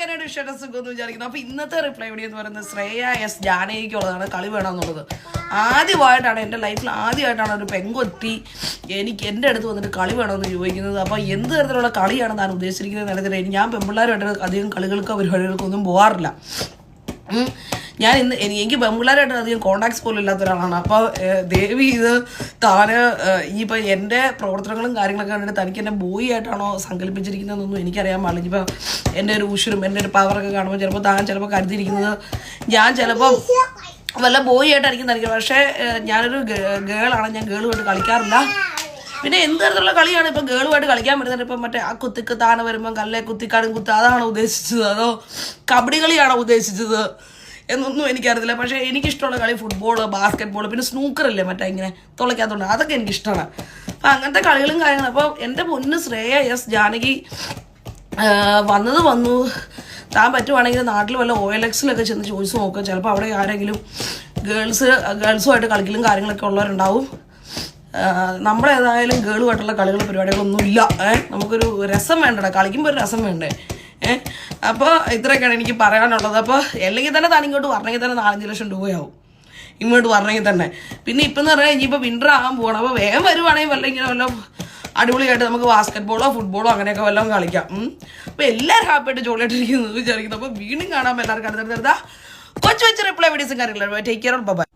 എല്ലാവരും ഇഷ്ടം വിചാരിക്കുന്നു. അപ്പോൾ ഇന്നത്തെ റിപ്ലൈ വീഡിയോ എന്ന് പറയുന്നത് ശ്രേയ എസ് ജാനകിക്കുള്ളതാണ്. കളി വേണമെന്നുള്ളത് ആദ്യമായിട്ടാണ് എൻ്റെ ലൈഫിൽ ആദ്യമായിട്ടാണ് ഒരു പെങ്കൊത്തി എൻ്റെ അടുത്ത് വന്നിട്ട് കളി വേണമെന്ന് ചോദിക്കുന്നത്. അപ്പോൾ എന്ത് തരത്തിലുള്ള കളിയാണ് താൻ ഉദ്ദേശിച്ചിരിക്കുന്നത് നിലനിൽക്കുന്നത്. ഞാൻ പെൺപിള്ളേരുമായിട്ട് അധികം കളികൾക്കോ പരിപാടികൾക്കൊന്നും പോകാറില്ല. ഞാൻ എനിക്ക് പെൺപിള്ളേരായിട്ട് അധികം കോണ്ടാക്ട്സ് പോലും ഇല്ലാത്ത ഒരാളാണ്. അപ്പോൾ ദേവി ഇത് താന് ഇനിയിപ്പോൾ എൻ്റെ പ്രവർത്തനങ്ങളും കാര്യങ്ങളൊക്കെ കണ്ടിട്ട് തനിക്ക് എൻ്റെ ബോയ് ആയിട്ടാണോ സങ്കല്പിച്ചിരിക്കുന്നതെന്നൊന്നും എനിക്കറിയാൻ പാടില്ല. ഇനിയിപ്പോൾ എൻ്റെ ഒരു ഉഷുരും എൻ്റെ ഒരു പവറൊക്കെ കാണുമ്പോൾ ചിലപ്പോൾ താൻ ചിലപ്പോൾ കരുതിയിരിക്കുന്നത് ഞാൻ ചിലപ്പോൾ വല്ല ബോയ് ആയിട്ടായിരിക്കും തനിക്ക്. പക്ഷേ ഞാനൊരു ഗേളാണ്, ഞാൻ ഗേളുമായിട്ട് കളിക്കാറില്ല. പിന്നെ എന്ത് തരത്തിലുള്ള കളിയാണ് ഇപ്പം ഗേളുമായിട്ട് കളിക്കാൻ പറ്റുന്നത്? ഇപ്പം മറ്റേ ആ കുത്തിക്ക് താന വരുമ്പം കല്ലേ കുത്തിക്കാടും കുത്ത് അതാണോ ഉദ്ദേശിച്ചത്, അതോ കബഡി കളിയാണോ ഉദ്ദേശിച്ചത് എന്നൊന്നും എനിക്കറിയില്ല. പക്ഷേ എനിക്കിഷ്ടമുള്ള കളി ഫുട്ബോൾ, ബാസ്കറ്റ് ബോൾ, പിന്നെ സ്നൂക്കറില്ലേ മറ്റേ ഇങ്ങനെ തുളയ്ക്കാത്തതുകൊണ്ട് അതൊക്കെ എനിക്കിഷ്ടമാണ്. അപ്പം അങ്ങനത്തെ കളികളും കാര്യങ്ങളും. അപ്പോൾ എൻ്റെ പൊന്ന് ശ്രേയ എസ് ജാനകി വന്നു താൻ പറ്റുവാണെങ്കിൽ നാട്ടിൽ വല്ല OLX-ലൊക്കെ ചെന്ന് ചോദിച്ചു നോക്കുക. ചിലപ്പോൾ അവിടെ ആരെങ്കിലും ഗേൾസുമായിട്ട് കളിക്കലും കാര്യങ്ങളൊക്കെ ഉള്ളവരുണ്ടാവും. നമ്മളേതായാലും ഗേളുമായിട്ടുള്ള കളികളും പരിപാടികളൊന്നും ഇല്ല. നമുക്കൊരു രസം വേണ്ടടാ, കളിക്കുമ്പോൾ ഒരു രസം വേണ്ടേ. അപ്പോൾ ഇത്രയൊക്കെയാണ് എനിക്ക് പറയാനുള്ളത്. അപ്പോൾ അല്ലെങ്കിൽ തന്നെ താൻ ഇങ്ങോട്ട് വരണമെങ്കിൽ തന്നെ 4-5 ലക്ഷം രൂപയാവും ഇങ്ങോട്ട് വരണമെങ്കിൽ തന്നെ. പിന്നെ ഇപ്പം എന്ന് പറഞ്ഞാൽ ഇനിയിപ്പോൾ വിൻ്റർ ആകാൻ പോകണം. അപ്പോൾ വേഗം വരുവാണെങ്കിൽ വല്ല ഇങ്ങനെ വല്ല അടിപൊളിയായിട്ട് നമുക്ക് ബാസ്കറ്റ് ബോളോ ഫുട്ബോളോ അങ്ങനെയൊക്കെ വല്ലതും കളിക്കാം. അപ്പോൾ എല്ലാവരും ഹാപ്പിയായിട്ട് ജോളിയായിട്ടിരിക്കുന്നു വിചാരിക്കുന്നു. അപ്പോൾ വീണ്ടും കാണാം എല്ലാവർക്കും അടുത്തടുത്ത കൊച്ചു റിപ്ലൈ വീഡിയോസും കാര്യങ്ങളും. Take care, by.